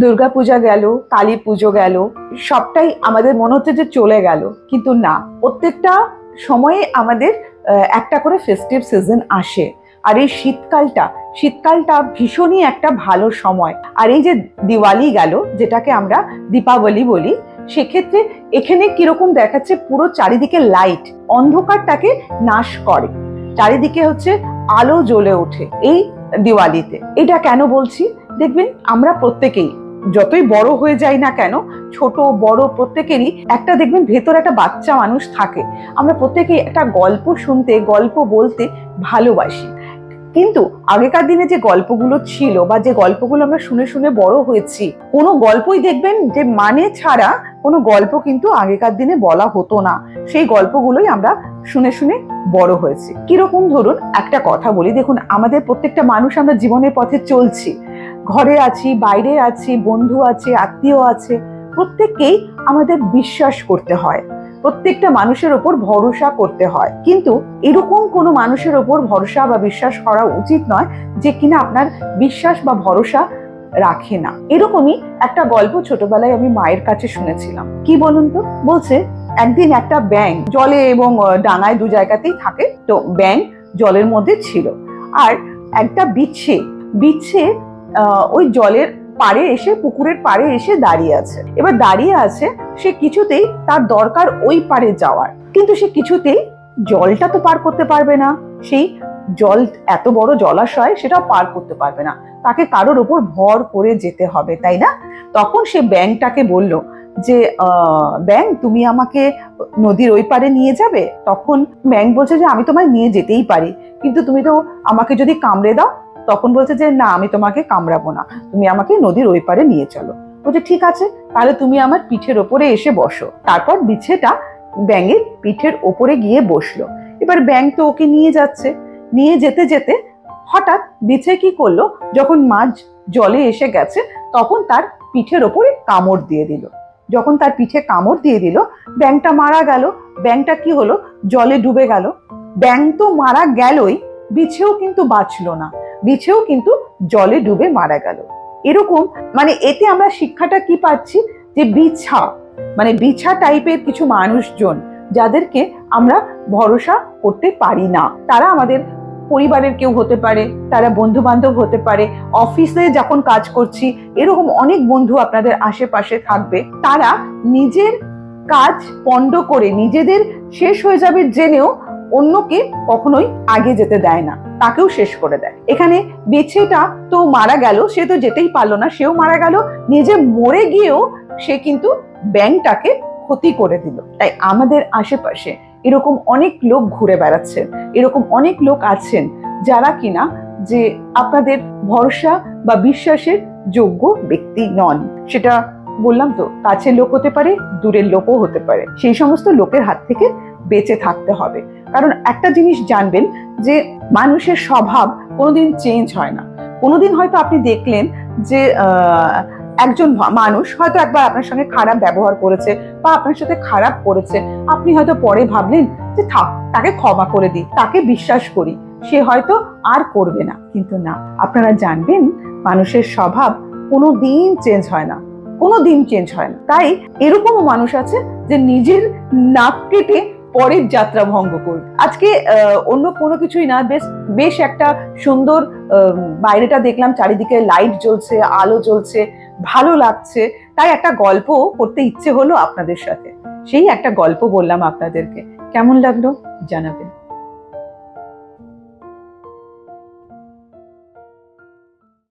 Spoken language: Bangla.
দুর্গাপূজা গেল, কালী পুজো গেল, সবটাই আমাদের মনে হচ্ছে যে চলে গেল, কিন্তু না, প্রত্যেকটা সময়ে আমাদের একটা করে ফেস্টিভ সিজন আসে। আর এই শীতকালটা ভীষণই একটা ভালো সময়। আর এই যে দিওয়ালি গেল, যেটাকে আমরা দীপাবলি বলি, সেক্ষেত্রে এখানে কিরকম দেখাচ্ছে, পুরো চারিদিকে লাইট অন্ধকারটাকে নাশ করে, চারিদিকে হচ্ছে আলো জ্বলে ওঠে এই দিওয়ালিতে। এটা কেন বলছি, দেখবেন আমরা প্রত্যেকেই যতই বড় হয়ে যাই না কেন, ছোট বড় প্রত্যেকেরই একটা দেখবেন ভেতরে একটা বাচ্চা মানুষ থাকে। আমরা প্রত্যেকেই একটা গল্প শুনতে, গল্প বলতে ভালোবাসি। কিন্তু আগেকার দিনে যে গল্পগুলো ছিল বা যে গল্পগুলো আমরা শুনে শুনে বড় হয়েছি, কোনো গল্পই দেখবেন যে মানে ছাড়া কোনো গল্প কিন্তু আগেকার দিনে বলা হতো না। সেই গল্পগুলোই আমরা শুনে শুনে বড় হয়েছি। কিরকম, ধরুন একটা কথা বলি, দেখুন আমাদের প্রত্যেকটা মানুষ আমরা জীবনের পথে চলছি, ঘরে আছি, বাইরে আছি, বন্ধু আছে, আত্মীয় আছে, প্রত্যেককেই আমাদের বিশ্বাস করতে হয়, প্রত্যেকটা মানুষের ওপর ভরসা করতে হয়। কিন্তু এরকম কোনো মানুষের ওপর ভরসা বা বিশ্বাস করা উচিত নয় যে কিনা আপনার বিশ্বাস বা ভরসা রাখে না। এরকমই একটা গল্প ছোটবেলায় আমি মায়ের কাছে শুনেছিলাম। কি বলুন তো, বলছে একদিন একটা ব্যাঙ জলে এবং ডাঙায় দু জায়গাতেই থাকে, তো ব্যাঙ জলের মধ্যে ছিল, আর একটা বিচ্ছে ওই জলের পাড়ে এসে, পুকুরের পাড়ে এসে দাঁড়িয়ে আছে। এবার দাঁড়িয়ে আছে, সে কিছুতেই, তার দরকার ওই পাড়ে যাওয়ার, কিন্তু সে কিছুতেই জলটা তো পার করতে পারবে না, সেই জল এত বড় জলাশয় সেটাও পার করতে পারবে না, তাকে কারোর উপর ভর করে যেতে হবে, তাই না? তখন সে ব্যাঙটাকে বলল যে ব্যাঙ, তুমি আমাকে নদীর ওই পারে নিয়ে যাবে? তখন ব্যাঙ বলছে যে আমি তোমায় নিয়ে যেতেই পারি, কিন্তু তুমি তো আমাকে যদি কামড়ে দাও। তখন বলছে যে না, আমি তোমাকে কামড়াবো না, তুমি আমাকে নদীর ওই পারে নিয়ে চলো। বলছে ঠিক আছে, তাহলে তুমি আমার পিঠের ওপরে এসে বসো। তারপর বিছেটা ব্যাঙের পিঠের ওপরে গিয়ে বসলো। এবার ব্যাঙ তো ওকে নিয়ে যাচ্ছে, নিয়ে যেতে যেতে হঠাৎ বিছে কি করলো, যখন মাছ জলে এসে গেছে তখন তার পিঠের ওপরে কামড় দিয়ে দিল। যখন তার পিঠে কামড় দিয়ে দিল, ব্যাঙটা মারা গেল। ব্যাঙটা কি হলো, জলে ডুবে গেল। ব্যাঙ তো মারা গেলই, বিছেও কিন্তু বাঁচলো না, বিছেও কিন্তু জলে ডুবে মারা গেল। এরকম, মানে এতে আমরা শিক্ষাটা কি পাচ্ছি, যে বিছা টাইপের কিছু মানুষজন যাদেরকে আমরা ভরসা করতে পারি না, তারা আমাদের পরিবারের কেউ হতে পারে, তারা বন্ধু বান্ধব হতে পারে, অফিসে যখন কাজ করছি এরকম অনেক বন্ধু আপনাদের আশেপাশে থাকবে, তারা নিজের কাজ পণ্ড করে নিজেদের শেষ হয়ে যাবে জেনেও অন্যকে কখনোই আগে যেতে দেয় না, তাকেও শেষ করে দেয়। এখানে বিছেটা তো মারা গেল, সে তো যেতেই পারলো না, সেও মারা গেল, নিজে মরে গিয়েও সে কিন্তু ব্যাঙটাকে ক্ষতি করে দিল। তাই আমাদের আশেপাশে এরকম অনেক লোক ঘুরে বেড়াচ্ছেন, এরকম অনেক লোক আছেন যারা কিনা যে আপনাদের ভরসা বা বিশ্বাসের যোগ্য ব্যক্তি নন। সেটা বললাম তো, কাছের লোক হতে পারে, দূরের লোকও হতে পারে। সেই সমস্ত লোকের হাত থেকে বেঁচে থাকতে হবে। কারণ একটা জিনিস জানবেন, যে মানুষের স্বভাব কোনোদিন চেঞ্জ হয় না। কোনোদিন হয়তো আপনি দেখলেন যে একজন মানুষ হয়তো একবার আপনার সঙ্গে খারাপ ব্যবহার করেছে বা আপনার সাথে খারাপ করেছে, আপনি হয়তো পরে ভাবলেন যে থাক, তাকে ক্ষমা করে দিই, তাকে বিশ্বাস করি, সে হয়তো আর করবে না। কিন্তু না, আপনারা জানবেন মানুষের স্বভাব কোনোদিন চেঞ্জ হয় না, কোনোদিন চেঞ্জ হয় না। তাই এরকমও মানুষ আছে যে নিজের নাক কেটে পরের যাত্রা ভঙ্গ করবে। আজকে অন্য কোনো কিছুই না, বেশ একটা সুন্দর বাইরেটা দেখলাম, চারিদিকে লাইট জ্বলছে, আলো জ্বলছে, ভালো লাগছে, তাই একটা গল্প করতে ইচ্ছে হলো আপনাদের সাথে। সেই একটা গল্প বললাম আপনাদেরকে, কেমন লাগলো জানাবেন।